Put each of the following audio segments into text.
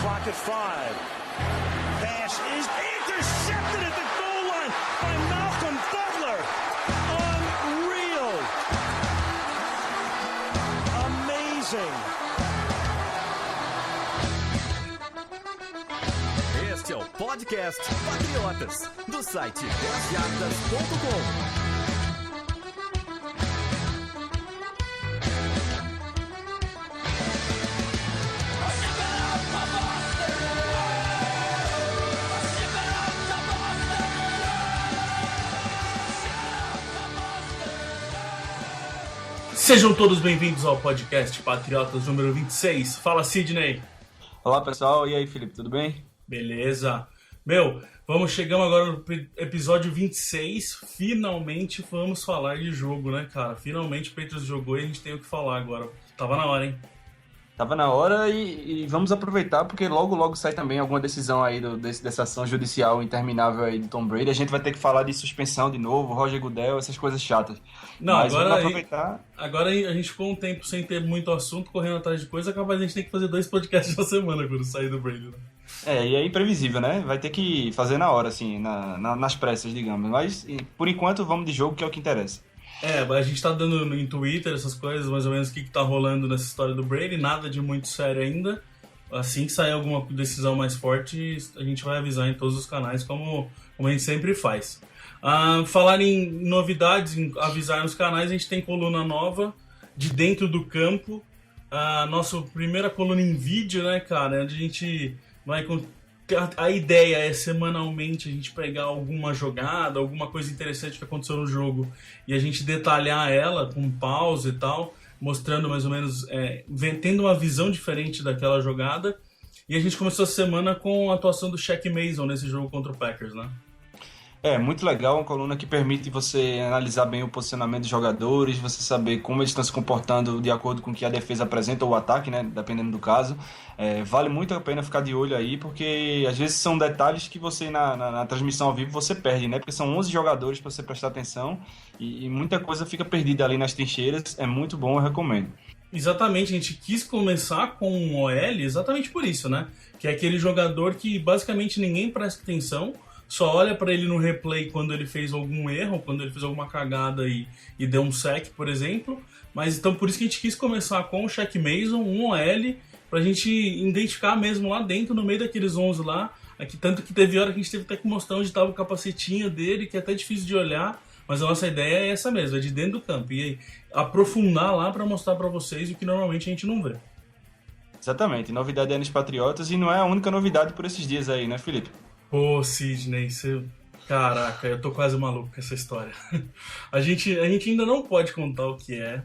clock at 5. Pass is intercepted at the goal line by Malcolm Butler. Unreal. Amazing. Este é o podcast Patriotas, do site 10jardas.com. Sejam todos bem-vindos ao podcast Patriotas número 26. Fala, Sidney. Olá, pessoal. E aí, Felipe, tudo bem? Beleza. Chegamos agora no episódio 26. Finalmente vamos falar de jogo, né, cara? Finalmente o Patriots jogou e a gente tem o que falar agora. Tava na hora, hein? Tava na hora e vamos aproveitar, porque logo sai também alguma decisão aí dessa ação judicial interminável aí do Tom Brady. A gente vai ter que falar de suspensão de novo, Roger Goodell, essas coisas chatas. Não, mas agora vamos aproveitar. Agora a gente ficou um tempo sem ter muito assunto, correndo atrás de coisa, capaz a gente tem que fazer 2 podcasts na semana quando sair do Brady, né? E é imprevisível, né? Vai ter que fazer na hora, assim, nas pressas, digamos. Mas, por enquanto, vamos de jogo, que é o que interessa. A gente tá dando em Twitter essas coisas, mais ou menos o que tá rolando nessa história do Brady, nada de muito sério ainda. Assim que sair alguma decisão mais forte, a gente vai avisar em todos os canais, como a gente sempre faz. Falar em novidades, em avisar nos canais, a gente tem coluna nova de dentro do campo. Nossa primeira coluna em vídeo, né, cara? Onde a gente vai... A ideia é semanalmente a gente pegar alguma jogada, alguma coisa interessante que aconteceu no jogo e a gente detalhar ela com pausa e tal, mostrando mais ou menos, tendo uma visão diferente daquela jogada. E a gente começou a semana com a atuação do Shaq Mason nesse jogo contra o Packers, né? Muito legal, uma coluna que permite você analisar bem o posicionamento dos jogadores, você saber como eles estão se comportando de acordo com o que a defesa apresenta ou o ataque, né, dependendo do caso. Vale muito a pena ficar de olho aí, porque às vezes são detalhes que você na transmissão ao vivo você perde, né? Porque são 11 jogadores para você prestar atenção e muita coisa fica perdida ali nas trincheiras. É muito bom, eu recomendo. Exatamente, a gente quis começar com um OL exatamente por isso, né? Que é aquele jogador que basicamente ninguém presta atenção, só olha para ele no replay quando ele fez algum erro, quando ele fez alguma cagada e deu um sack, por exemplo. Mas então por isso que a gente quis começar com o Shaq Mason, um OL, pra gente identificar mesmo lá dentro, no meio daqueles 11 lá. Aqui, tanto que teve hora que a gente teve até que mostrar onde estava o capacetinho dele, que é até difícil de olhar, mas a nossa ideia é essa mesmo, é de dentro do campo. E aí, aprofundar lá para mostrar para vocês o que normalmente a gente não vê. Exatamente, novidade é nos Patriotas e não é a única novidade por esses dias aí, né, Felipe? Pô, Sidney, caraca, eu tô quase maluco com essa história. A gente ainda não pode contar o que é,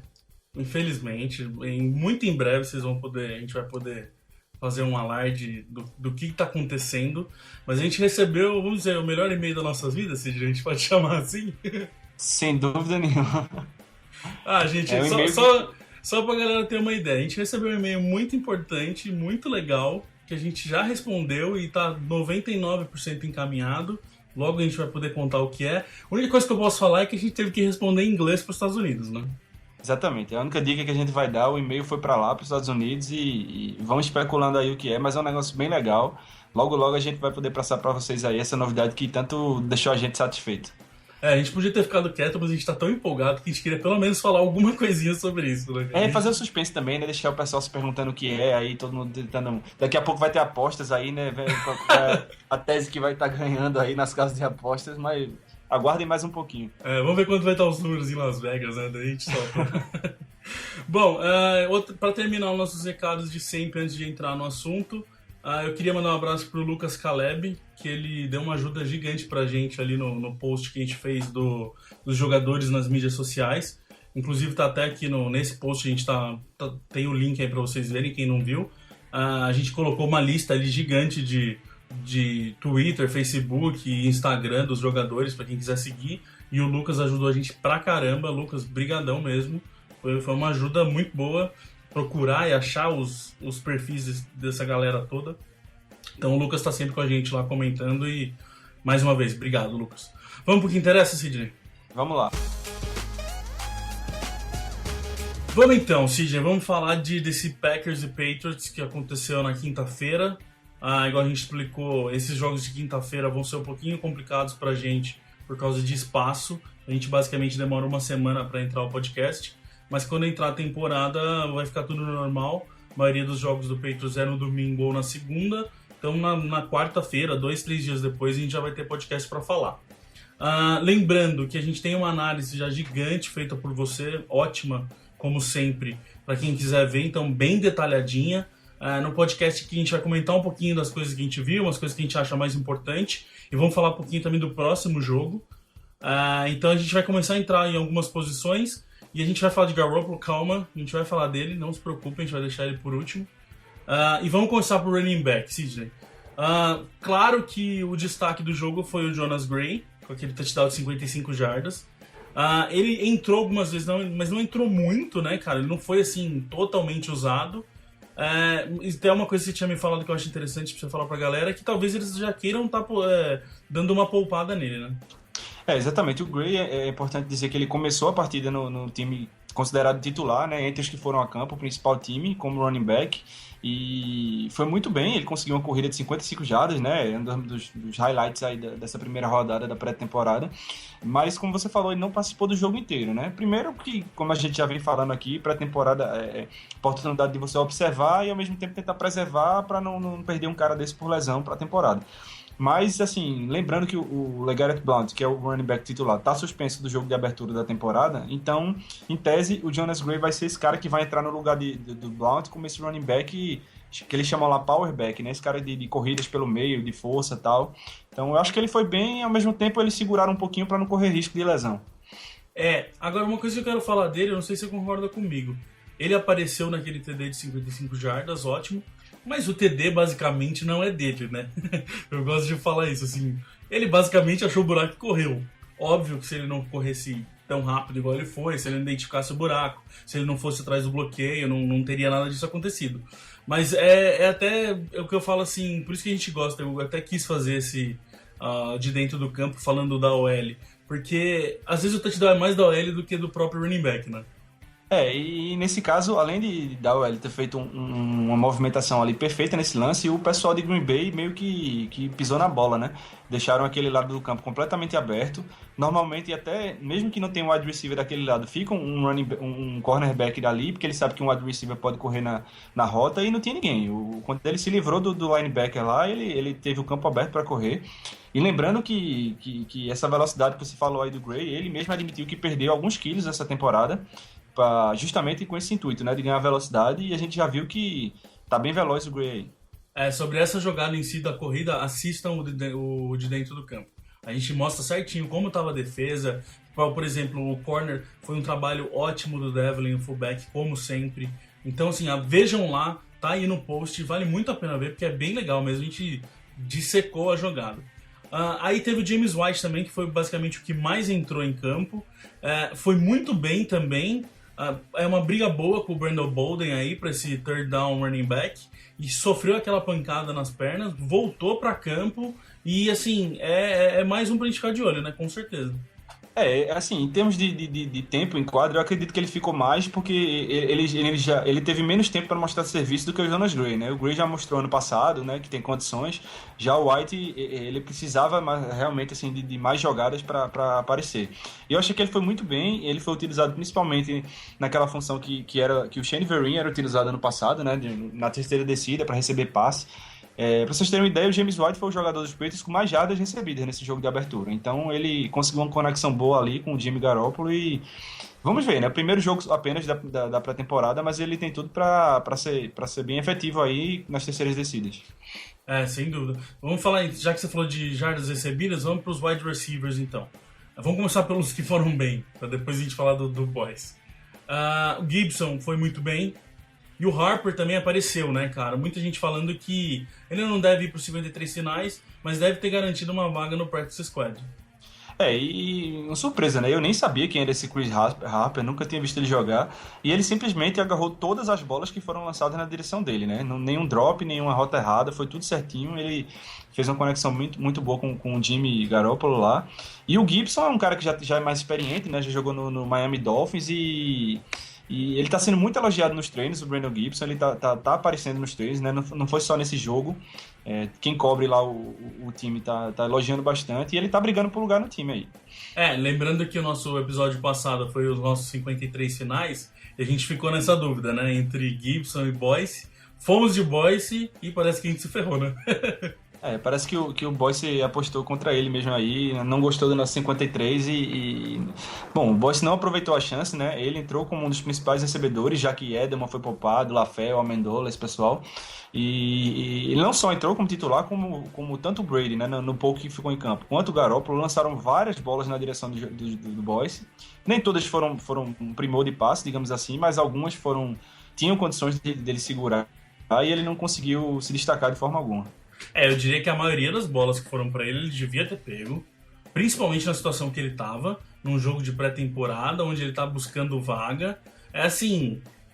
infelizmente. Muito em breve a gente vai poder fazer um alarde do que tá acontecendo. Mas a gente recebeu, vamos dizer, o melhor e-mail das nossas vidas, Sidney, a gente pode chamar assim? Sem dúvida nenhuma. Gente, só pra galera ter uma ideia, a gente recebeu um e-mail muito importante, muito legal, que a gente já respondeu e tá 99% encaminhado. Logo a gente vai poder contar o que é. A única coisa que eu posso falar é que a gente teve que responder em inglês para os Estados Unidos, né? Exatamente. A única dica que a gente vai dar, o e-mail foi para lá, para os Estados Unidos e vão especulando aí o que é, mas é um negócio bem legal. Logo a gente vai poder passar para vocês aí essa novidade que tanto deixou a gente satisfeito. A gente podia ter ficado quieto, mas a gente tá tão empolgado que a gente queria pelo menos falar alguma coisinha sobre isso, né? Fazer o suspense também, né? Deixar o pessoal se perguntando o que é, aí todo mundo tentando... Daqui a pouco vai ter apostas aí, né? A tese que vai estar ganhando aí nas casas de apostas, mas aguardem mais um pouquinho. Vamos ver quando vai estar os números em Las Vegas, né? Daí a gente solta. Bom, para terminar os nossos recados de sempre, antes de entrar no assunto, eu queria mandar um abraço pro Lucas Caleb, que ele deu uma ajuda gigante pra gente ali no post que a gente fez dos jogadores nas mídias sociais. Inclusive tá até aqui nesse post, a gente tem o link aí pra vocês verem, quem não viu. A gente colocou uma lista ali gigante de Twitter, Facebook e Instagram dos jogadores, pra quem quiser seguir. E o Lucas ajudou a gente pra caramba. Lucas, brigadão mesmo. Foi uma ajuda muito boa procurar e achar os perfis dessa galera toda. Então o Lucas tá sempre com a gente lá comentando e, mais uma vez, obrigado, Lucas. Vamos pro que interessa, Sidney? Vamos lá. Vamos então, Sidney, vamos falar desse Packers e Patriots que aconteceu na quinta-feira. Igual a gente explicou, esses jogos de quinta-feira vão ser um pouquinho complicados pra gente por causa de espaço. A gente basicamente demora uma semana para entrar o podcast, mas quando entrar a temporada vai ficar tudo normal. A maioria dos jogos do Patriots é no domingo ou na segunda, então na quarta-feira, 2-3 dias depois, a gente já vai ter podcast para falar. Lembrando que a gente tem uma análise já gigante feita por você, ótima, como sempre, para quem quiser ver, então bem detalhadinha. No podcast que a gente vai comentar um pouquinho das coisas que a gente viu, umas coisas que a gente acha mais importante, e vamos falar um pouquinho também do próximo jogo. Então a gente vai começar a entrar em algumas posições, e a gente vai falar de Garoppolo, calma, a gente vai falar dele, não se preocupe, a gente vai deixar ele por último. E vamos começar por running back, CJ. Claro que o destaque do jogo foi o Jonas Gray, com aquele touchdown de 55 jardas. Ele entrou algumas vezes, mas não entrou muito, né, cara? Ele não foi, assim, totalmente usado. E tem uma coisa que você tinha me falado que eu acho interessante pra você falar pra galera, que talvez eles já queiram estar dando uma poupada nele, né? Exatamente. O Gray, é importante dizer que ele começou a partida no time considerado titular, né, entre os que foram a campo, o principal time, como running back, e foi muito bem. Ele conseguiu uma corrida de 55 jardas, né, um dos highlights aí dessa primeira rodada da pré-temporada, mas como você falou, ele não participou do jogo inteiro, né. Primeiro que, como a gente já vem falando aqui, pré-temporada é oportunidade de você observar e ao mesmo tempo tentar preservar para não perder um cara desse por lesão para a temporada. Mas, assim, lembrando que o LeGarrette Blount, que é o running back titular, está suspenso do jogo de abertura da temporada, então, em tese, o Jonas Gray vai ser esse cara que vai entrar no lugar do Blount como esse running back que eles chamam lá power back, né? Esse cara de corridas pelo meio, de força e tal. Então, eu acho que ele foi bem e, ao mesmo tempo, eles seguraram um pouquinho para não correr risco de lesão. Agora uma coisa que eu quero falar dele, eu não sei se você concorda comigo. Ele apareceu naquele TD de 55 jardas, ótimo. Mas o TD basicamente não é dele, né? Eu gosto de falar isso, assim. Ele basicamente achou o buraco e correu. Óbvio que se ele não corresse tão rápido igual ele foi, se ele não identificasse o buraco, se ele não fosse atrás do bloqueio, não teria nada disso acontecido. Mas é até o que eu falo, assim, por isso que a gente gosta. Eu até quis fazer esse de dentro do campo falando da OL. Porque às vezes o touchdown é mais da OL do que do próprio running back, né? E nesse caso, além da OL ter feito uma movimentação ali perfeita nesse lance, o pessoal de Green Bay meio que pisou na bola, né? Deixaram aquele lado do campo completamente aberto. Normalmente, até mesmo que não tenha um wide receiver daquele lado, fica um cornerback dali, porque ele sabe que um wide receiver pode correr na rota, e não tinha ninguém. Quando ele se livrou do linebacker lá, ele teve o campo aberto para correr. E lembrando que essa velocidade que você falou aí do Gray, ele mesmo admitiu que perdeu alguns quilos essa temporada, justamente com esse intuito, né, de ganhar velocidade, e a gente já viu que tá bem veloz o Gray aí. Sobre essa jogada em si da corrida, assistam o de dentro do campo. A gente mostra certinho como estava a defesa. Por exemplo, o corner foi um trabalho ótimo do Devlin, o fullback, como sempre. Então, assim, vejam lá, tá aí no post, vale muito a pena ver, porque é bem legal mesmo, a gente dissecou a jogada. Aí teve o James White também, que foi basicamente o que mais entrou em campo. Foi muito bem também. É uma briga boa com o Brandon Bolden aí para esse third down running back, e sofreu aquela pancada nas pernas, voltou para campo e, assim, é mais um pra gente ficar de olho, né? Com certeza. Assim, em termos de tempo em quadro, eu acredito que ele ficou mais porque ele teve menos tempo para mostrar serviço do que o Jonas Gray, né? O Gray já mostrou ano passado, né, que tem condições. Já o White, ele precisava realmente, assim, de mais jogadas para aparecer. E eu achei que ele foi muito bem. Ele foi utilizado principalmente naquela função que o Shane Vereen era utilizado ano passado, né, na terceira descida para receber passe. Para vocês terem uma ideia, o James White foi o jogador dos Patriots com mais jardas recebidas nesse jogo de abertura. Então ele conseguiu uma conexão boa ali com o Jimmy Garoppolo e vamos ver, né? Primeiro jogo apenas da pré-temporada, mas ele tem tudo para ser bem efetivo aí nas terceiras descidas. Sem dúvida. Vamos falar, já que você falou de jardas recebidas, vamos para os wide receivers então. Vamos começar pelos que foram bem, para depois a gente falar do boys. O Gibson foi muito bem. E o Harper também apareceu, né, cara? Muita gente falando que ele não deve ir para os 53 finais, mas deve ter garantido uma vaga no Practice Squad. E uma surpresa, né? Eu nem sabia quem era esse Chris Harper, nunca tinha visto ele jogar. E ele simplesmente agarrou todas as bolas que foram lançadas na direção dele, né? Nenhum drop, nenhuma rota errada, foi tudo certinho. Ele fez uma conexão muito, muito boa com o Jimmy Garoppolo lá. E o Gibson é um cara que já é mais experiente, né? Já jogou no Miami Dolphins e E ele tá sendo muito elogiado nos treinos, o Brandon Gibson, ele tá aparecendo nos treinos, né? Não foi só nesse jogo. Quem cobre lá o time tá elogiando bastante e ele tá brigando por lugar no time aí. Lembrando que o nosso episódio passado foi os nossos 53 finais, e a gente ficou nessa dúvida, né? Entre Gibson e Boyce. Fomos de Boyce e parece que a gente se ferrou, né? Parece que o Boyce apostou contra ele mesmo aí, não gostou do nosso 53 Bom, o Boyce não aproveitou a chance, né? Ele entrou como um dos principais recebedores, já que Edelman foi poupado, Lafayette, Amendola, esse pessoal. E ele não só entrou como titular, como tanto o Brady, né? No pouco que ficou em campo, quanto o Garoppolo lançaram várias bolas na direção do Boyce. Nem todas foram um primor de passe, digamos assim, mas algumas tinham condições dele segurar. Aí ele não conseguiu se destacar de forma alguma. Eu diria que a maioria das bolas que foram pra ele devia ter pego, principalmente na situação que ele tava, num jogo de pré-temporada, onde ele tá buscando vaga.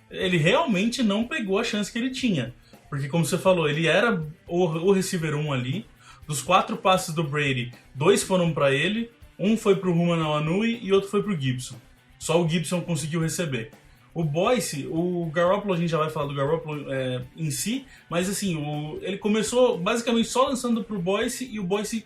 Ele realmente não pegou a chance que ele tinha. Porque, como você falou, ele era o receiver 1 ali. Dos 4 passes do Brady, 2 foram pra ele, um foi pro Ruman Awanui e outro foi pro Gibson. Só o Gibson conseguiu receber. O Boyce, o Garoppolo, a gente já vai falar do Garoppolo em si, mas ele começou basicamente só lançando pro Boyce e o Boyce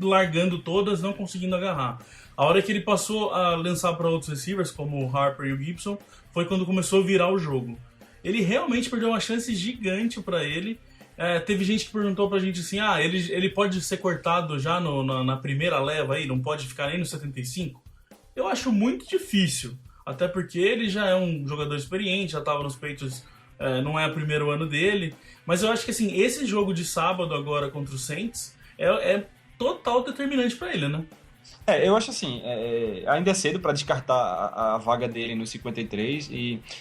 largando todas, não conseguindo agarrar. A hora que ele passou a lançar para outros receivers, como o Harper e o Gibson, foi quando começou a virar o jogo. Ele realmente perdeu uma chance gigante para ele. Teve gente que perguntou pra gente assim, ele pode ser cortado já na primeira leva aí, não pode ficar nem no 75? Eu acho muito difícil. Até porque ele já é um jogador experiente, já estava nos Patriots, não é o primeiro ano dele. Mas eu acho que esse jogo de sábado agora contra o Saints é total determinante para ele, né? Eu acho assim, ainda é cedo para descartar a vaga dele no 53,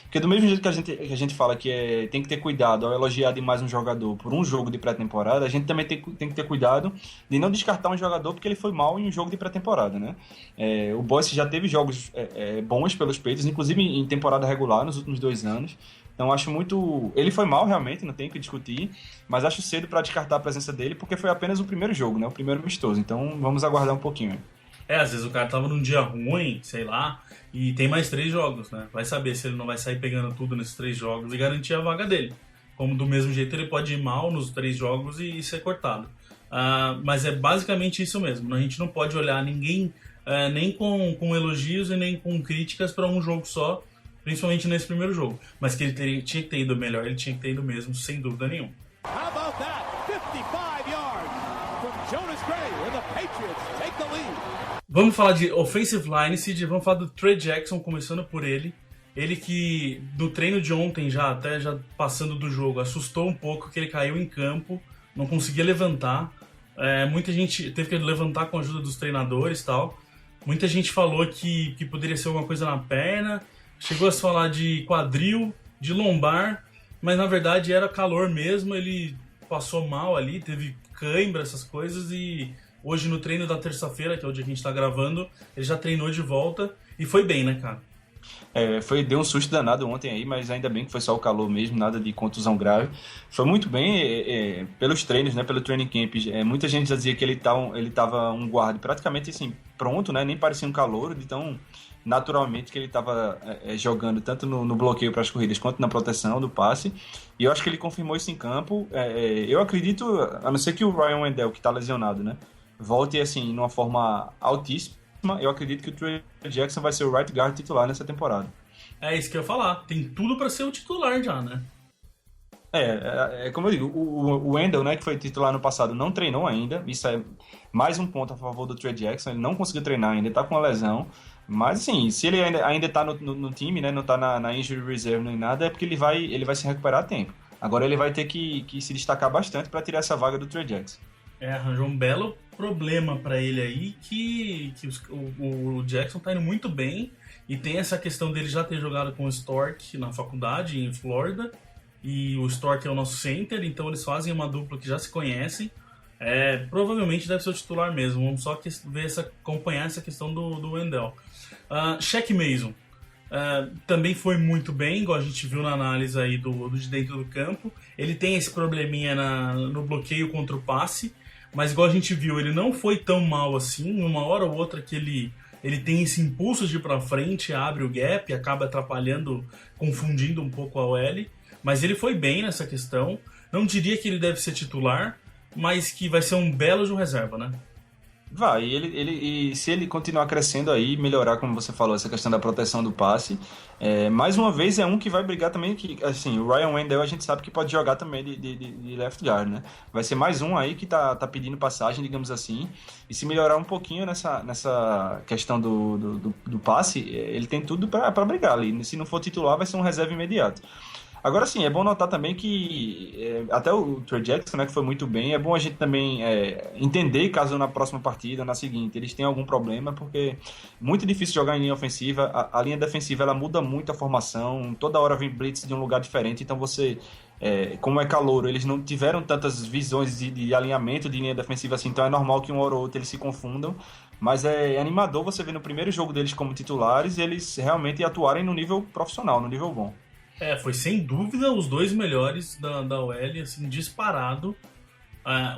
porque do mesmo jeito que a gente fala que tem que ter cuidado ao elogiar demais um jogador por um jogo de pré-temporada, a gente também tem que ter cuidado de não descartar um jogador porque ele foi mal em um jogo de pré-temporada, né? O Boyce já teve jogos bons pelos Patriots, inclusive em temporada regular nos últimos 2 anos. Então acho muito... Ele foi mal realmente, não tem o que discutir, mas acho cedo para descartar a presença dele porque foi apenas o primeiro jogo, né? O primeiro amistoso. Então vamos aguardar um pouquinho. Às vezes o cara tava num dia ruim, sei lá, e tem mais 3 jogos, né? Vai saber se ele não vai sair pegando tudo nesses 3 jogos e garantir a vaga dele. Como do mesmo jeito ele pode ir mal nos 3 jogos e ser cortado. Mas é basicamente isso mesmo. A gente não pode olhar ninguém nem com elogios e nem com críticas para um jogo só, principalmente nesse primeiro jogo. Mas que ele tinha que ter ido melhor, ele tinha que ter ido mesmo, sem dúvida nenhuma. How about that? 55 yards from Jonas Gray and the Patriots take the lead. Vamos falar de offensive line, Cid, vamos falar do Trey Jackson, começando por ele. Ele que, no treino de ontem, já passando do jogo, assustou um pouco que ele caiu em campo, não conseguia levantar. Muita gente teve que levantar com a ajuda dos treinadores e tal. Muita gente falou que poderia ser alguma coisa na perna, chegou a se falar de quadril, de lombar, mas na verdade era calor mesmo, ele passou mal ali, teve cãibra, essas coisas, e hoje no treino da terça-feira, que é o dia que a gente tá gravando, ele já treinou de volta e foi bem, né, cara? Deu um susto danado ontem aí, mas ainda bem que foi só o calor mesmo, nada de contusão grave. Foi muito bem pelos treinos, né, pelo training camp. Muita gente já dizia que ele tava um guarda praticamente assim, pronto, né, nem parecia um calouro, então naturalmente que ele estava jogando tanto no bloqueio para as corridas quanto na proteção do passe, e eu acho que ele confirmou isso em campo. Eu acredito, a não ser que o Ryan Wendell, que está lesionado, né, volte assim, numa forma altíssima, eu acredito que o Trey Jackson vai ser o right guard titular nessa temporada. É isso que eu ia falar, tem tudo para ser o titular já, né? Como eu digo, o Wendell, né, que foi titular no passado, não treinou ainda. Isso é mais um ponto a favor do Trey Jackson. Ele não conseguiu treinar ainda, está com uma lesão. Mas, assim, se ele ainda está no time, né, não está na injury reserve nem nada, é porque ele vai se recuperar a tempo. Agora ele vai ter que se destacar bastante para tirar essa vaga do Trey Jackson. Arranjou um belo problema para ele aí, que o Jackson tá indo muito bem, e tem essa questão dele já ter jogado com o Stork na faculdade em Flórida, e o Stork é o nosso center, então eles fazem uma dupla que já se conhecem. Provavelmente deve ser o titular mesmo. Vamos só acompanhar essa questão do Wendell. Shaq Mason também foi muito bem, igual a gente viu na análise aí de dentro do campo. Ele tem esse probleminha no bloqueio contra o passe, mas igual a gente viu, ele não foi tão mal assim. Uma hora ou outra que ele ele tem esse impulso de ir pra frente, abre o gap, acaba atrapalhando, confundindo um pouco a OL, mas ele foi bem nessa questão. Não diria que ele deve ser titular, mas que vai ser um belo de um reserva, né? Vai, e se ele continuar crescendo aí, melhorar, como você falou, essa questão da proteção do passe, mais uma vez é um que vai brigar também, que assim, o Ryan Wendell a gente sabe que pode jogar também de left guard, né? Vai ser mais um aí que tá pedindo passagem, digamos assim, e se melhorar um pouquinho nessa questão do passe, ele tem tudo para brigar ali. Se não for titular, vai ser um reserva imediato. Agora sim, é bom notar também que até o Trey Jackson, né, que foi muito bem, é bom a gente também entender caso na próxima partida, na seguinte, eles tenham algum problema, porque é muito difícil jogar em linha ofensiva, a linha defensiva ela muda muito a formação, toda hora vem blitz de um lugar diferente, então você, como é calouro, eles não tiveram tantas visões de alinhamento de linha defensiva assim, então é normal que uma hora ou outra eles se confundam, mas é animador você ver no primeiro jogo deles como titulares, eles realmente atuarem no nível profissional, no nível bom. Foi sem dúvida os dois melhores da OL, assim, disparado.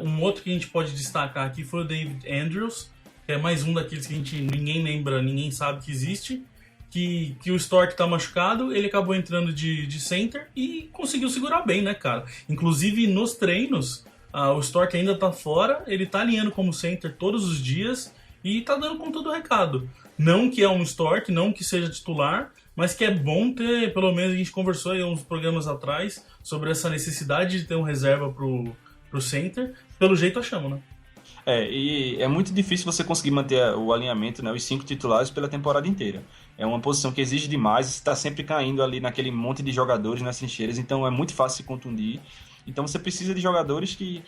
Um outro que a gente pode destacar aqui foi o David Andrews, que é mais um daqueles que ninguém lembra, ninguém sabe que existe, que o Stork tá machucado, ele acabou entrando de center e conseguiu segurar bem, né, cara? Inclusive nos treinos, o Stork ainda tá fora, ele tá alinhando como center todos os dias e tá dando conta do recado. Não que é um Stork, não que seja titular, mas que é bom ter, pelo menos a gente conversou aí uns programas atrás sobre essa necessidade de ter um reserva pro center. Pelo jeito achamos, né? E é muito difícil você conseguir manter o alinhamento, né, os 5 titulares pela temporada inteira. É uma posição que exige demais, está sempre caindo ali naquele monte de jogadores nas trincheiras, então é muito fácil se contundir. Então você precisa de jogadores que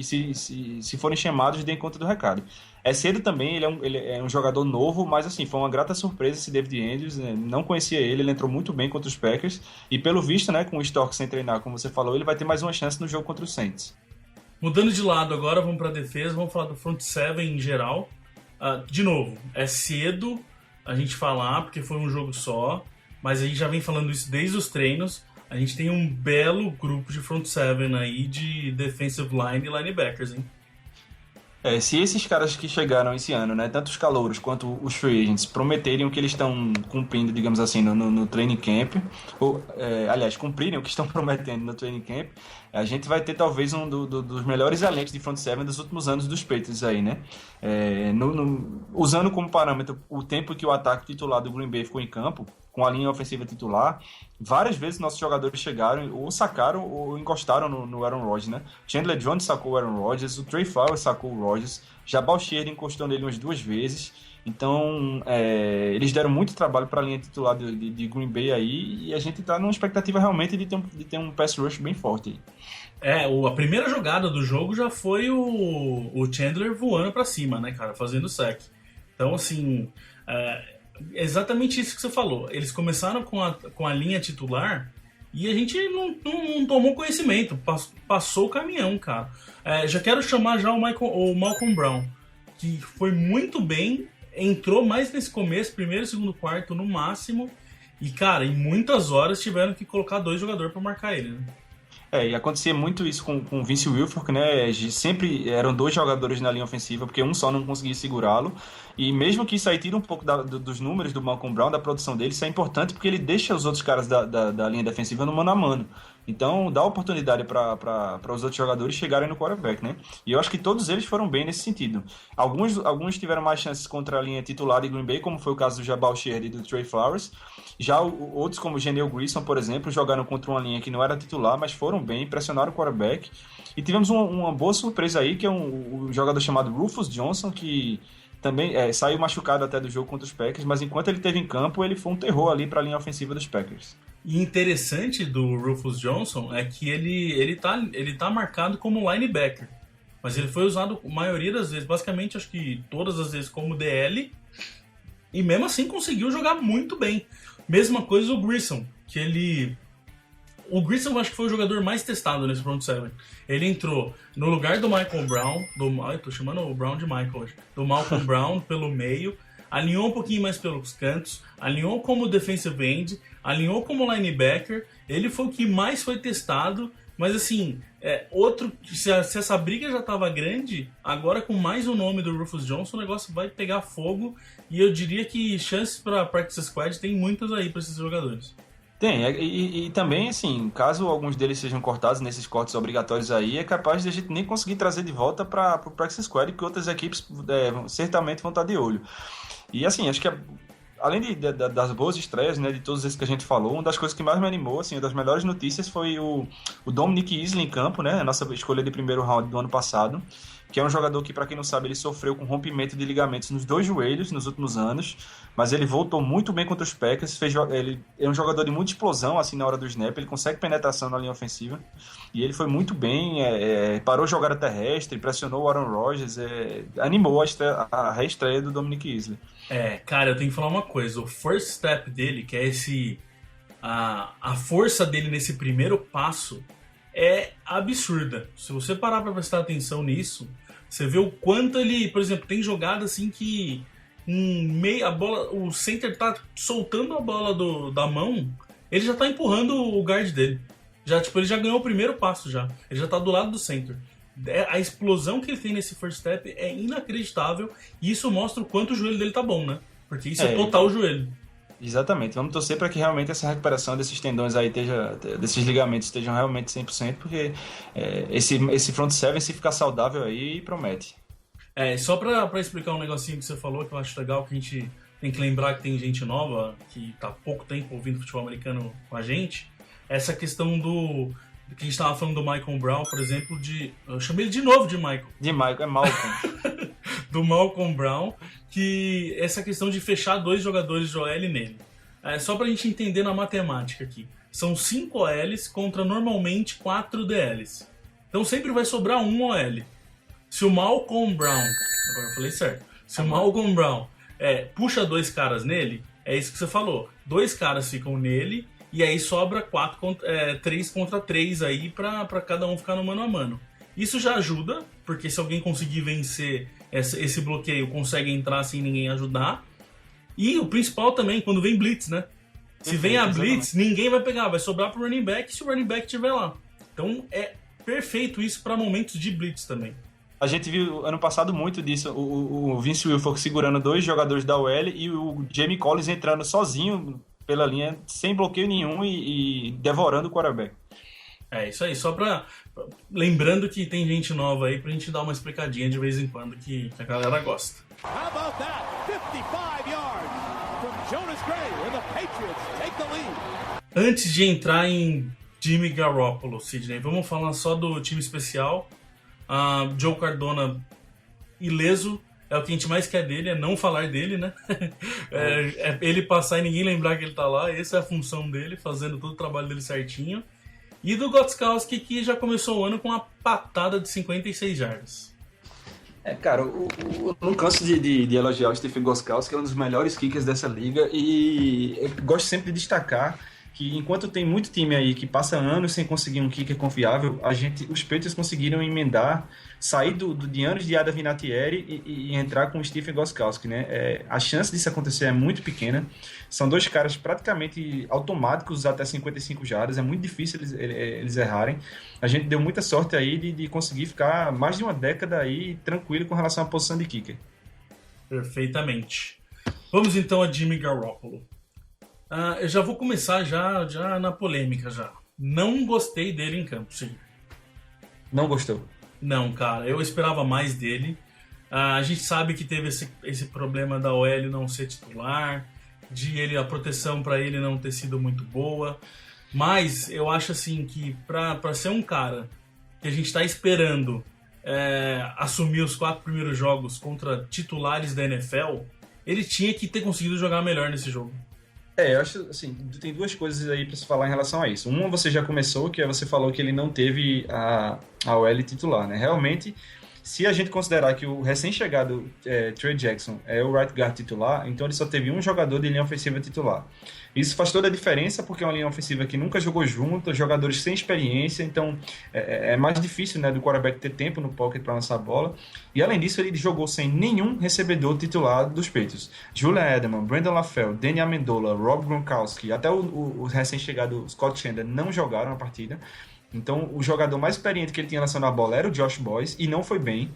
se forem chamados, deem conta do recado. É cedo também, ele é um jogador novo, mas assim, foi uma grata surpresa esse David Andrews, né? Não conhecia ele entrou muito bem contra os Packers, e pelo visto, né, com o Stork sem treinar, como você falou, ele vai ter mais uma chance no jogo contra os Saints. Mudando de lado agora, vamos para a defesa, vamos falar do front seven em geral. De novo, é cedo a gente falar, porque foi um jogo só, mas a gente já vem falando isso desde os treinos. A gente tem um belo grupo de front seven aí de defensive line e linebackers, hein? Se esses caras que chegaram esse ano, né, tanto os calouros quanto os free agents, prometerem o que eles estão cumprindo, digamos assim, no training camp, aliás, cumprirem o que estão prometendo no training camp, a gente vai ter talvez um dos melhores elencos de front seven dos últimos anos dos Patriots aí, né? Usando como parâmetro o tempo que o ataque titular do Green Bay ficou em campo, com a linha ofensiva titular, várias vezes nossos jogadores chegaram ou sacaram ou encostaram no Aaron Rodgers, né? Chandler Jones sacou o Aaron Rodgers, o Trey Flowers sacou o Rodgers, Jabal Sheard encostou nele umas 2 vezes, então eles deram muito trabalho para a linha titular de Green Bay aí, e a gente está numa expectativa realmente de ter um pass rush bem forte aí. A primeira jogada do jogo já foi o Chandler voando para cima, né, cara, fazendo sack. Então, assim, exatamente isso que você falou. Eles começaram com a linha titular e a gente não tomou conhecimento. Passou o caminhão, cara. Já quero chamar já o Malcolm Brown, que foi muito bem, entrou mais nesse começo, primeiro e segundo quarto no máximo. E, cara, em muitas horas tiveram que colocar 2 jogadores para marcar ele, né? E acontecia muito isso com o Vince Wilfork, né? Sempre eram 2 jogadores na linha ofensiva, porque um só não conseguia segurá-lo. E mesmo que isso aí tira um pouco dos números do Malcolm Brown, da produção dele, isso é importante porque ele deixa os outros caras da linha defensiva no mano a mano. Então dá oportunidade para os outros jogadores chegarem no quarterback, né? E eu acho que todos eles foram bem nesse sentido. Alguns tiveram mais chances contra a linha titular de Green Bay, como foi o caso do Jabal Sheard e do Trey Flowers. Já outros, como o Genel Grissom, por exemplo, jogaram contra uma linha que não era titular, mas foram bem, pressionaram o quarterback. E tivemos uma boa surpresa aí, que é um jogador chamado Rufus Johnson, que também saiu machucado até do jogo contra os Packers, mas enquanto ele esteve em campo, ele foi um terror ali para a linha ofensiva dos Packers. E interessante do Rufus Johnson é que ele tá marcado como linebacker, mas ele foi usado a maioria das vezes, basicamente acho que todas as vezes como DL, e mesmo assim conseguiu jogar muito bem. Mesma coisa o Grissom, o Grissom acho que foi o jogador mais testado nesse front seven. Ele entrou no lugar do Michael Brown, tô chamando o Brown de Michael hoje, do Malcolm Brown pelo meio, alinhou um pouquinho mais pelos cantos, alinhou como defensive end, alinhou como linebacker. Ele foi o que mais foi testado, Mas assim, se essa briga já tava grande, agora com mais o nome do Rufus Johnson, o negócio vai pegar fogo. E eu diria que chances para Practice Squad tem muitas aí para esses jogadores. Tem, e também, assim, caso alguns deles sejam cortados nesses cortes obrigatórios aí, é capaz de a gente nem conseguir trazer de volta para o Practice Squad, que outras equipes certamente vão estar de olho. E assim, acho que além das boas estreias, né, de todos esses que a gente falou, uma das coisas que mais me animou, assim, uma das melhores notícias foi o Dominic Easley em campo, né, a nossa escolha de primeiro round do ano passado, que é um jogador que, para quem não sabe, ele sofreu com rompimento de ligamentos nos 2 joelhos nos últimos anos, mas ele voltou muito bem contra os Packers, ele é um jogador de muita explosão, assim, na hora do snap, ele consegue penetração na linha ofensiva, e ele foi muito bem, parou jogada terrestre, pressionou o Aaron Rodgers, animou a reestreia do Dominic Easley. Cara, eu tenho que falar uma coisa, o first step dele, que é a força dele nesse primeiro passo, é absurda. Se você parar pra prestar atenção nisso, você vê o quanto ele, por exemplo, tem jogada assim que o center tá soltando a bola da mão, ele já tá empurrando o guard dele. Ele já ganhou o primeiro passo já. Ele já tá do lado do center. A explosão que ele tem nesse first step é inacreditável e isso mostra o quanto o joelho dele tá bom, né? Porque isso é total o joelho. Exatamente, vamos torcer para que realmente essa recuperação desses tendões aí desses ligamentos estejam realmente 100%, porque esse front seven, se ficar saudável aí, promete. Só para explicar um negocinho que você falou, que eu acho legal, que a gente tem que lembrar que tem gente nova, que tá há pouco tempo ouvindo futebol americano com a gente, essa questão do que a gente estava falando do Michael Brown, por exemplo, eu chamei ele de novo de Michael. De Michael, é Malcolm. Do Malcolm Brown, que essa questão de fechar 2 jogadores de OL nele. Só pra gente entender na matemática aqui. São 5 OLs contra normalmente 4 DLs. Então sempre vai sobrar um OL. Se o Malcolm Brown, agora eu falei certo, se o Malcolm Brown puxa 2 caras nele, é isso que você falou. 2 caras ficam nele e aí sobra 3 contra 3 aí pra cada um ficar no mano a mano. Isso já ajuda, porque se alguém conseguir vencer esse bloqueio, consegue entrar sem ninguém ajudar. E o principal também, quando vem blitz, né? Se vem a blitz, ninguém vai pegar, vai sobrar pro running back se o running back estiver lá. Então é perfeito isso para momentos de blitz também. A gente viu ano passado muito disso, o Vince Wilfork segurando 2 jogadores da OL e o Jamie Collins entrando sozinho pela linha, sem bloqueio nenhum e devorando o quarterback. Isso aí, só lembrando que tem gente nova aí pra gente dar uma explicadinha de vez em quando que a galera gosta. How about that? 55 yards from Jonas Gray and the Patriots take the lead. Antes de entrar em Jimmy Garoppolo, Sidney, vamos falar só do time especial. Joe Cardona ileso, é o que a gente mais quer dele, é não falar dele, né? É ele passar e ninguém lembrar que ele tá lá, essa é a função dele, fazendo todo o trabalho dele certinho. E do Gostkowski, que já começou o ano com uma patada de 56 jardas. Cara, eu não canso de elogiar o Stephen Gostkowski, que é um dos melhores kickers dessa liga, e eu gosto sempre de destacar que enquanto tem muito time aí que passa anos sem conseguir um kicker confiável, os Patriots conseguiram emendar, sair de anos de Adam Vinatieri e entrar com o Stephen Gostkowski, né? A chance disso acontecer é muito pequena. São 2 caras praticamente automáticos até 55 jardas, é muito difícil eles errarem. A gente deu muita sorte aí de conseguir ficar mais de uma década aí tranquilo com relação à posição de kicker. Perfeitamente. Vamos então a Jimmy Garoppolo. Eu já vou começar já na polêmica já. Não gostei dele em campo, sim. Não gostou? Não, cara. Eu esperava mais dele. A gente sabe que teve esse problema da OL não ser titular, a proteção para ele não ter sido muito boa. Mas eu acho assim que para ser um cara que a gente está esperando assumir os 4 primeiros jogos contra titulares da NFL, ele tinha que ter conseguido jogar melhor nesse jogo. Eu acho, assim, tem 2 coisas aí pra se falar em relação a isso. Uma você já começou, que você falou que ele não teve a OL titular, né? Realmente, se a gente considerar que o recém-chegado Trey Jackson é o right guard titular, então ele só teve um jogador de linha ofensiva titular. Isso faz toda a diferença, porque é uma linha ofensiva que nunca jogou junto, jogadores sem experiência, então é mais difícil, né, do quarterback ter tempo no pocket para lançar a bola. E além disso, ele jogou sem nenhum recebedor titular dos Patriots. Julian Edelman, Brandon LaFell, Danny Amendola, Rob Gronkowski, até o recém-chegado Scott Chandler não jogaram a partida. Então, o jogador mais experiente que ele tinha lançando a bola era o Josh Boyce, e não foi bem.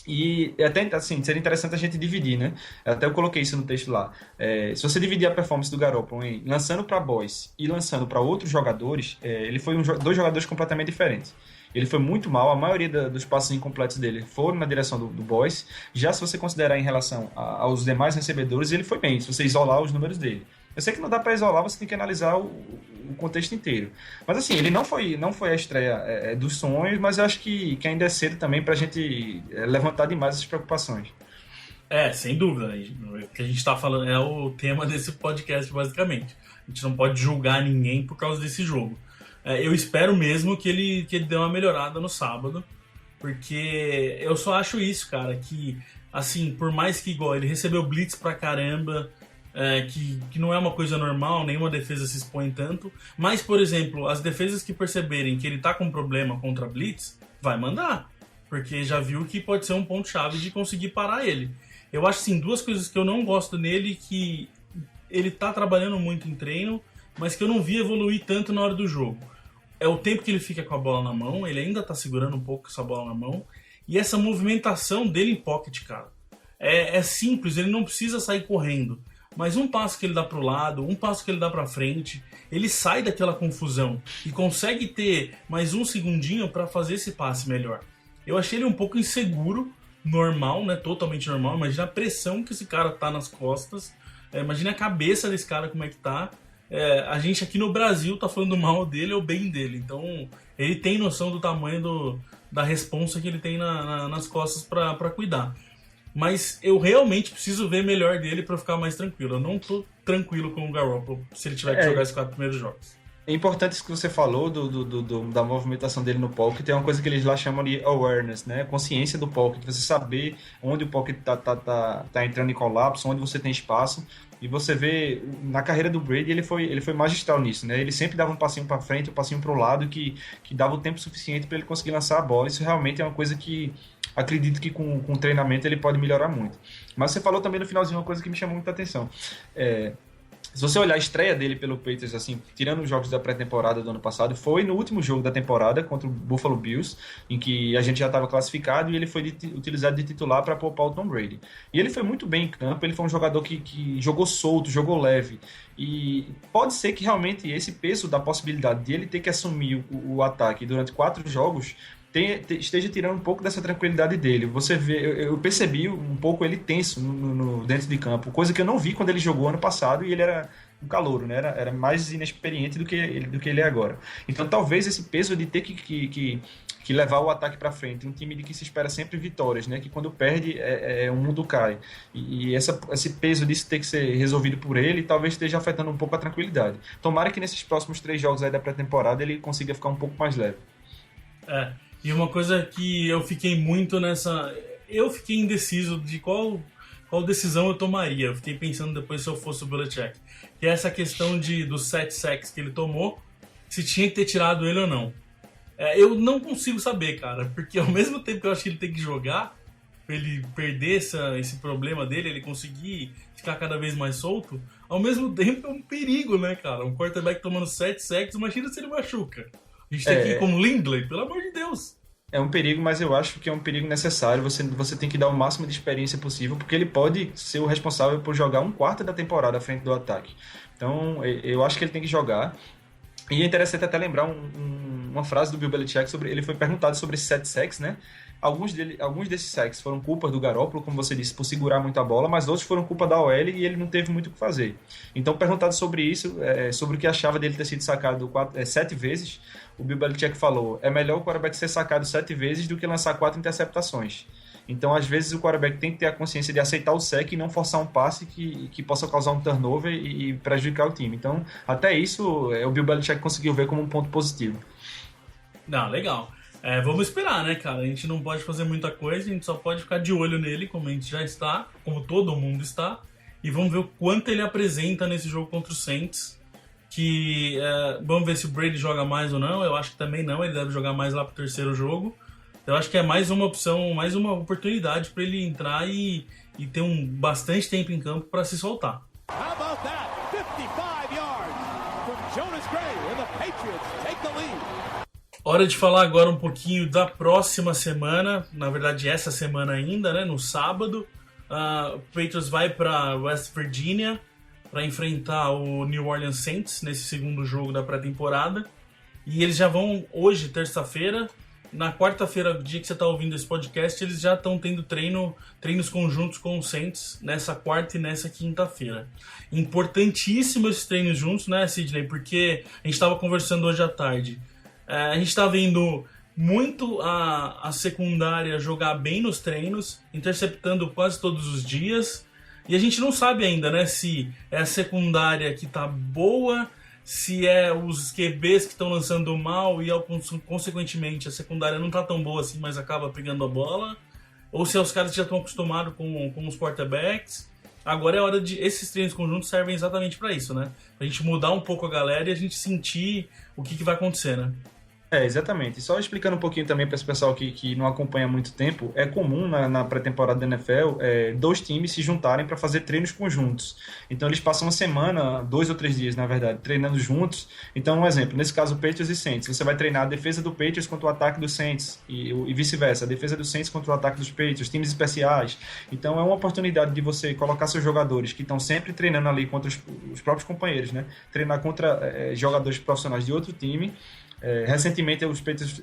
E até, assim, seria interessante a gente dividir, né? Até eu coloquei isso no texto lá. Se você dividir a performance do Garoppolo em lançando para Boyce e lançando para outros jogadores, ele foi dois jogadores completamente diferentes. Ele foi muito mal, a maioria dos passos incompletos dele foram na direção do Boyce. Já se você considerar em relação aos demais recebedores, ele foi bem, se você isolar os números dele. Eu sei que não dá para isolar, você tem que analisar o contexto inteiro. Mas assim, ele não foi a estreia dos sonhos, mas eu acho que ainda é cedo também para a gente levantar demais essas preocupações. Sem dúvida. O que a gente está falando é o tema desse podcast, basicamente. A gente não pode julgar ninguém por causa desse jogo. Eu espero mesmo que ele dê uma melhorada no sábado, porque eu só acho isso, cara, que, assim, por mais que igual ele recebeu blitz pra caramba, que não é uma coisa normal, nenhuma defesa se expõe tanto, mas, por exemplo, as defesas que perceberem que ele tá com problema contra blitz, vai mandar, porque já viu que pode ser um ponto-chave de conseguir parar ele. Eu acho, assim, duas coisas que eu não gosto nele, que ele tá trabalhando muito em treino, mas que eu não vi evoluir tanto na hora do jogo. É o tempo que ele fica com a bola na mão, ele ainda tá segurando um pouco essa bola na mão, e essa movimentação dele em pocket, cara. É simples, ele não precisa sair correndo, mas um passo que ele dá pro lado, um passo que ele dá pra frente, ele sai daquela confusão e consegue ter mais um segundinho pra fazer esse passe melhor. Eu achei ele um pouco inseguro, normal, né? Totalmente normal. Imagina a pressão que esse cara tá nas costas, imagina a cabeça desse cara como é que tá. A gente aqui no Brasil tá falando mal dele ou bem dele, então ele tem noção do tamanho da responsa que ele tem nas costas pra cuidar. Mas eu realmente preciso ver melhor dele pra ficar mais tranquilo. Eu não tô tranquilo com o Garoppolo se ele tiver que jogar esses 4 primeiros jogos. É importante isso que você falou da movimentação dele no pocket. Tem uma coisa que eles lá chamam de awareness, né? Consciência do pocket. Você saber onde o pocket tá entrando em colapso, onde você tem espaço. E você vê, na carreira do Brady, ele foi magistral nisso, né? Ele sempre dava um passinho para frente, um passinho para o lado, que dava o tempo suficiente para ele conseguir lançar a bola. Isso realmente é uma coisa que acredito que com o treinamento ele pode melhorar muito. Mas você falou também no finalzinho uma coisa que me chamou muita atenção. Se você olhar a estreia dele pelo Patriots, assim, tirando os jogos da pré-temporada do ano passado, foi no último jogo da temporada contra o Buffalo Bills, em que a gente já estava classificado e ele foi utilizado de titular para poupar o Tom Brady. E ele foi muito bem em campo, ele foi um jogador que jogou solto, jogou leve. E pode ser que realmente esse peso da possibilidade de ele ter que assumir o ataque durante 4 jogos esteja tirando um pouco dessa tranquilidade dele. Você vê, eu percebi um pouco ele tenso dentro de campo, coisa que eu não vi quando ele jogou ano passado e ele era um calouro, né? Era mais inexperiente do que ele é agora. Então talvez esse peso de ter que levar o ataque para frente, um time de que se espera sempre vitórias, né? Que quando perde o mundo cai. E esse peso disso ter que ser resolvido por ele talvez esteja afetando um pouco a tranquilidade. Tomara que nesses próximos 3 jogos aí da pré-temporada ele consiga ficar um pouco mais leve. E uma coisa que eu fiquei muito nessa... Eu fiquei indeciso de qual decisão eu tomaria. Eu fiquei pensando depois se eu fosse o Belichick. Que é essa questão dos 7 sacks que ele tomou, se tinha que ter tirado ele ou não. Eu não consigo saber, cara. Porque ao mesmo tempo que eu acho que ele tem que jogar, pra ele perder esse problema dele, ele conseguir ficar cada vez mais solto, ao mesmo tempo é um perigo, né, cara? Um quarterback tomando 7 sacks, imagina se ele machuca. A gente tem que ir como Lindley, pelo amor de Deus. É um perigo, mas eu acho que é um perigo necessário. Você tem que dar o máximo de experiência possível, porque ele pode ser o responsável por jogar 1/4 da temporada à frente do ataque. Então, eu acho que ele tem que jogar. E é interessante até lembrar uma frase do Bill Belichick sobre... Ele foi perguntado sobre esses 7 sacks, né? Alguns desses sacks foram culpa do Garoppolo, como você disse, por segurar muito a bola, mas outros foram culpa da OL e ele não teve muito o que fazer. Então, perguntado sobre isso, sobre o que achava dele ter sido sacado 7 vezes, o Bill Belichick falou: é melhor o quarterback ser sacado 7 vezes do que lançar 4 interceptações. Então, às vezes, o quarterback tem que ter a consciência de aceitar o sack e não forçar um passe que possa causar um turnover e prejudicar o time. Então, até isso, o Bill Belichick conseguiu ver como um ponto positivo. Não, legal. Vamos esperar, né, cara? A gente não pode fazer muita coisa, a gente só pode ficar de olho nele, como a gente já está, como todo mundo está, e vamos ver o quanto ele apresenta nesse jogo contra o Saints, vamos ver se o Brady joga mais ou não. Eu acho que também não, ele deve jogar mais lá pro 3º jogo. Eu acho que é mais uma opção, mais uma oportunidade para ele entrar e ter bastante tempo em campo para se soltar. How about that? 55 yards from Jonas Gray, and the Patriots take the lead. Hora de falar agora um pouquinho da próxima semana, na verdade essa semana ainda, né? No sábado, o Patriots vai para West Virginia para enfrentar o New Orleans Saints nesse segundo jogo da pré-temporada. E eles já vão hoje, terça-feira. Na quarta-feira, dia que você está ouvindo esse podcast, eles já estão tendo treinos conjuntos com os Saints nessa quarta e nessa quinta-feira. Importantíssimo esses treinos juntos, né, Sidney? Porque a gente estava conversando hoje à tarde. A gente está vendo muito a secundária jogar bem nos treinos, interceptando quase todos os dias. E a gente não sabe ainda, né, se é a secundária que está boa, se é os QBs que estão lançando mal e, consequentemente, a secundária não está tão boa assim, mas acaba pegando a bola, ou se é os caras que já estão acostumados com os quarterbacks. Agora é hora de... Esses treinos conjuntos servem exatamente para isso, né? Pra gente mudar um pouco a galera e a gente sentir o que vai acontecer, né? Exatamente. Só explicando um pouquinho também para esse pessoal que não acompanha há muito tempo, é comum na pré-temporada da NFL 2 times se juntarem para fazer treinos conjuntos. Então eles passam uma semana, 2 ou 3 dias, na verdade, treinando juntos. Então, um exemplo, nesse caso, Patriots e Saints. Você vai treinar a defesa do Patriots contra o ataque do Saints e vice-versa. A defesa do Saints contra o ataque dos Patriots, times especiais. Então é uma oportunidade de você colocar seus jogadores que estão sempre treinando ali contra os próprios companheiros, né? Treinar contra jogadores profissionais de outro time. Recentemente os Patriots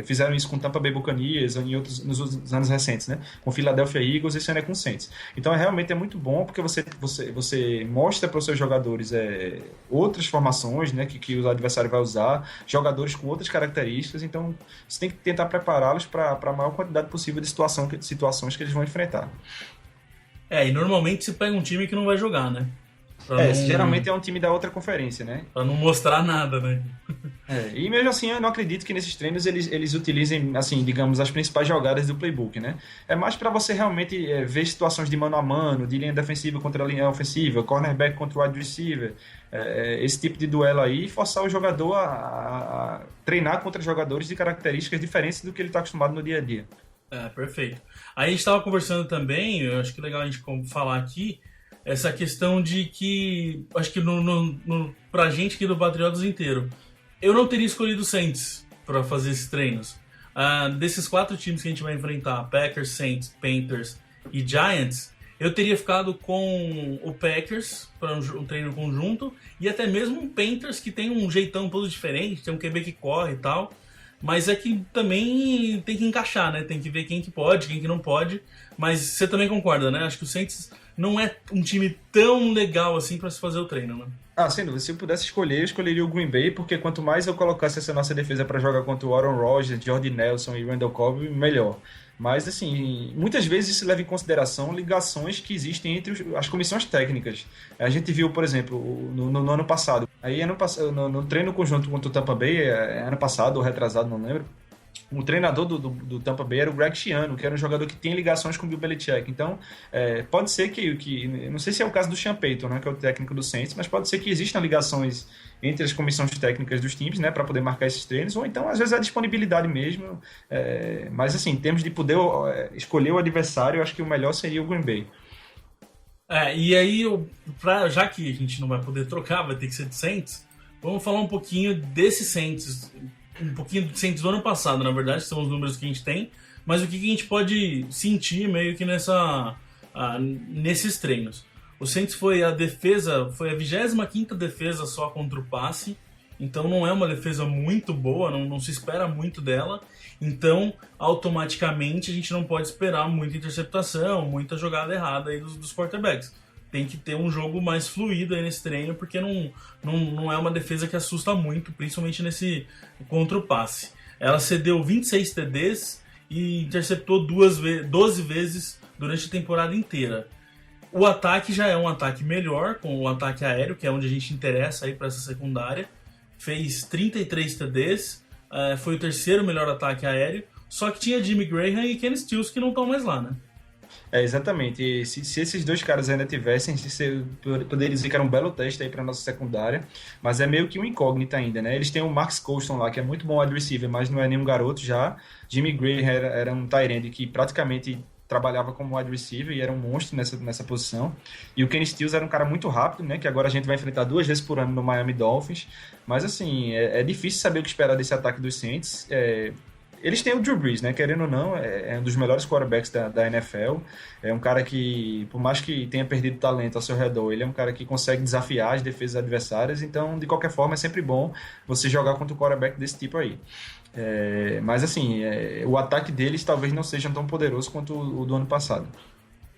fizeram isso com Tampa Bay Buccaneers nos anos recentes, né? Com Philadelphia Eagles e esse ano é com Saints. Então realmente é muito bom porque você mostra para os seus jogadores outras formações, né, que o adversário vai usar, jogadores com outras características, então você tem que tentar prepará-los para a maior quantidade possível de situações que eles vão enfrentar. E normalmente se pega um time que não vai jogar, né? Geralmente é um time da outra conferência, né? Pra não mostrar nada, né? E mesmo assim eu não acredito que nesses treinos eles utilizem, assim, digamos, as principais jogadas do playbook, né? É mais para você realmente ver situações de mano a mano, de linha defensiva contra a linha ofensiva, cornerback contra o wide receiver, esse tipo de duelo aí, e forçar o jogador a treinar contra jogadores de características diferentes do que ele está acostumado no dia a dia. Perfeito. Aí a gente estava conversando também, eu acho que é legal a gente falar aqui, essa questão de que, acho que pra gente aqui do Patriotas inteiro, eu não teria escolhido o Saints para fazer esses treinos. Desses 4 times que a gente vai enfrentar, Packers, Saints, Panthers e Giants, eu teria ficado com o Packers para um treino conjunto e até mesmo um Panthers que tem um jeitão todo diferente, tem um QB que corre e tal, mas é que também tem que encaixar, né? Tem que ver quem que pode, quem que não pode, mas você também concorda, né? Acho que o Saints não é um time tão legal assim para se fazer o treino, né? Sem dúvida. Se eu pudesse escolher, eu escolheria o Green Bay, porque quanto mais eu colocasse essa nossa defesa para jogar contra o Aaron Rodgers, Jordy Nelson e Randall Cobb, melhor. Mas, assim, muitas vezes isso leva em consideração ligações que existem entre as comissões técnicas. A gente viu, por exemplo, no ano passado, no treino conjunto contra o Tampa Bay, ano passado ou retrasado, não lembro, o treinador do Tampa Bay era o Greg Schiano, que era um jogador que tem ligações com o Bill Belichick. Então, pode ser que... Não sei se é o caso do Sean Payton, né, que é o técnico do Saints, mas pode ser que existam ligações entre as comissões técnicas dos times, né, para poder marcar esses treinos, ou então, às vezes, a disponibilidade mesmo. Mas, assim, em termos de poder escolher o adversário, eu acho que o melhor seria o Green Bay. E aí, já que a gente não vai poder trocar, vai ter que ser de Saints, vamos falar um pouquinho desse Saints... Um pouquinho do Saints do ano passado, na verdade, são os números que a gente tem, mas o que a gente pode sentir meio que nesses treinos. O Saints foi a 25ª defesa só contra o passe, então não é uma defesa muito boa, não se espera muito dela, então automaticamente a gente não pode esperar muita interceptação, muita jogada errada aí dos quarterbacks. Tem que ter um jogo mais fluido aí nesse treino, porque não é uma defesa que assusta muito, principalmente nesse contra o passe. Ela cedeu 26 TDs e interceptou 12 vezes durante a temporada inteira. O ataque já é um ataque melhor, com o ataque aéreo, que é onde a gente interessa aí para essa secundária. Fez 33 TDs, foi o terceiro melhor ataque aéreo, só que tinha Jimmy Graham e Kenny Stills que não estão mais lá, né? Exatamente. E se esses 2 caras ainda tivessem, poderia dizer que era um belo teste aí para nossa secundária, mas é meio que uma incógnita ainda, né? Eles têm o Max Colston lá, que é muito bom wide receiver, mas não é nenhum garoto já. Jimmy Graham era um tight end que praticamente trabalhava como wide receiver e era um monstro nessa posição. E o Kenny Stills era um cara muito rápido, né? Que agora a gente vai enfrentar 2 vezes por ano no Miami Dolphins. Mas, assim, é difícil saber o que esperar desse ataque dos Saints. Eles têm o Drew Brees, né? Querendo ou não, é um dos melhores quarterbacks da NFL. É um cara que, por mais que tenha perdido talento ao seu redor, ele é um cara que consegue desafiar as defesas adversárias. Então, de qualquer forma, é sempre bom você jogar contra um quarterback desse tipo aí. Mas, assim, o ataque deles talvez não seja tão poderoso quanto o do ano passado.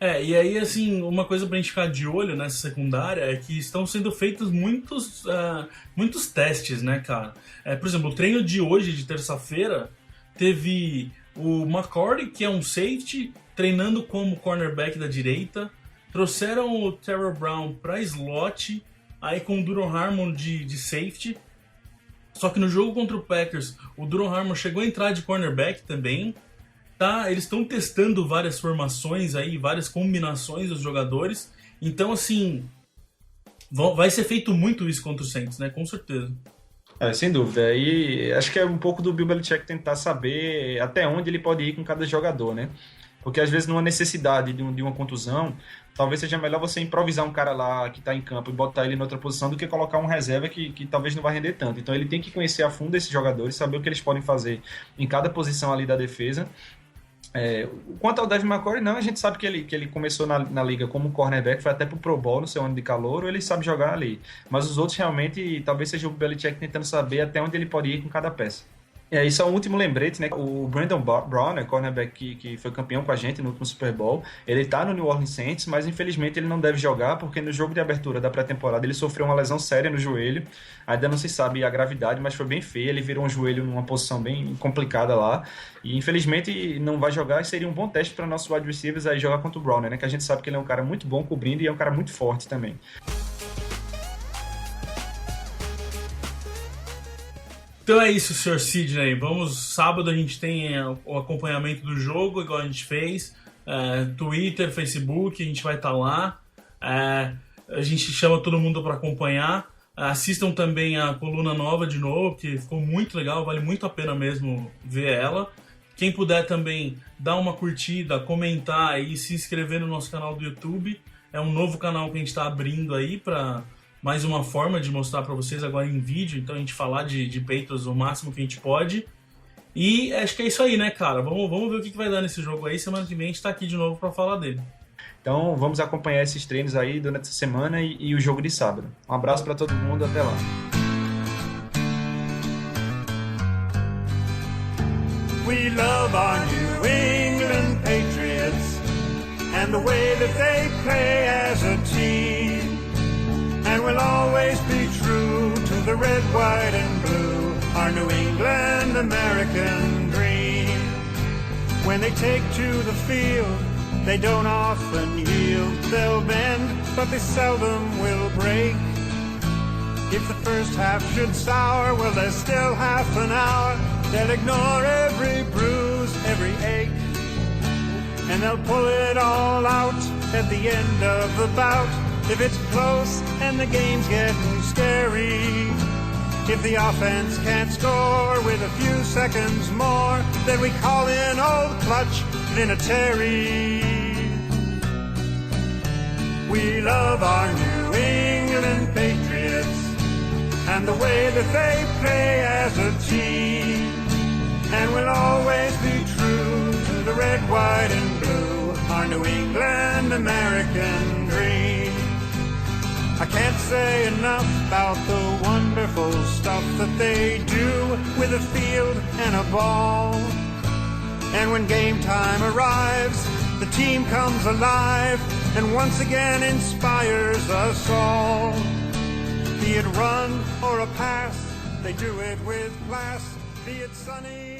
E aí, assim, uma coisa pra gente ficar de olho nessa secundária é que estão sendo feitos muitos testes, né, cara? Por exemplo, o treino de hoje, de terça-feira, teve o McCourty, que é um safety, treinando como cornerback da direita. Trouxeram o Terrell Brown pra slot, aí com o Duron Harmon de safety. Só que no jogo contra o Packers, o Duron Harmon chegou a entrar de cornerback também. Tá? Eles estão testando várias formações aí, várias combinações dos jogadores. Então, assim, vai ser feito muito isso contra o Saints, né? Com certeza. Sem dúvida. E acho que é um pouco do Bill Belichick tentar saber até onde ele pode ir com cada jogador, né? Porque às vezes numa necessidade de uma contusão, talvez seja melhor você improvisar um cara lá que está em campo e botar ele em outra posição do que colocar um reserva que talvez não vai render tanto. Então ele tem que conhecer a fundo esses jogadores, saber o que eles podem fazer em cada posição ali da defesa. Quanto ao Devin McCourty, não, a gente sabe que ele começou na liga como cornerback, foi até pro Pro Bowl no seu ano de calouro, ele sabe jogar ali. Mas os outros realmente, talvez seja o Belichick tentando saber até onde ele pode ir com cada peça. E só um último lembrete, né? O Brandon Brown, cornerback que foi campeão com a gente no último Super Bowl, ele tá no New Orleans Saints, mas infelizmente ele não deve jogar porque no jogo de abertura da pré-temporada ele sofreu uma lesão séria no joelho. Ainda não se sabe a gravidade, mas foi bem feia. Ele virou um joelho numa posição bem complicada lá. E infelizmente não vai jogar e seria um bom teste para nossos wide receivers aí jogar contra o Brown, né? Que a gente sabe que ele é um cara muito bom cobrindo e é um cara muito forte também. Então é isso, Sr. Sidney. Sábado a gente tem o acompanhamento do jogo, igual a gente fez. Twitter, Facebook, a gente vai estar lá. A gente chama todo mundo para acompanhar. Assistam também a coluna nova de novo, que ficou muito legal, vale muito a pena mesmo ver ela. Quem puder também dar uma curtida, comentar e se inscrever no nosso canal do YouTube. É um novo canal que a gente está abrindo aí para mais uma forma de mostrar para vocês agora em vídeo. Então a gente falar de Patriots o máximo que a gente pode. E acho que é isso aí, né, cara? Vamos ver o que vai dar nesse jogo aí. Semana que vem a gente tá aqui de novo para falar dele. Então vamos acompanhar esses treinos aí durante essa semana e o jogo de sábado. Um abraço para todo mundo, até lá. We love our New England Patriots and the way that they play as a team. And we'll always be true to the red, white, and blue, our New England American dream. When they take to the field, they don't often yield. They'll bend, but they seldom will break. If the first half should sour, well, there's still half an hour. They'll ignore every bruise, every ache, and they'll pull it all out at the end of the bout. If it's close and the game's getting scary, if the offense can't score with a few seconds more, then we call in Old Clutch Vinatieri. We love our New England Patriots and the way that they play as a team. And we'll always be true to the red, white, and blue, our New England American dream. I can't say enough about the wonderful stuff that they do with a field and a ball. And when game time arrives, the team comes alive and once again inspires us all. Be it run or a pass, they do it with class. Be it sunny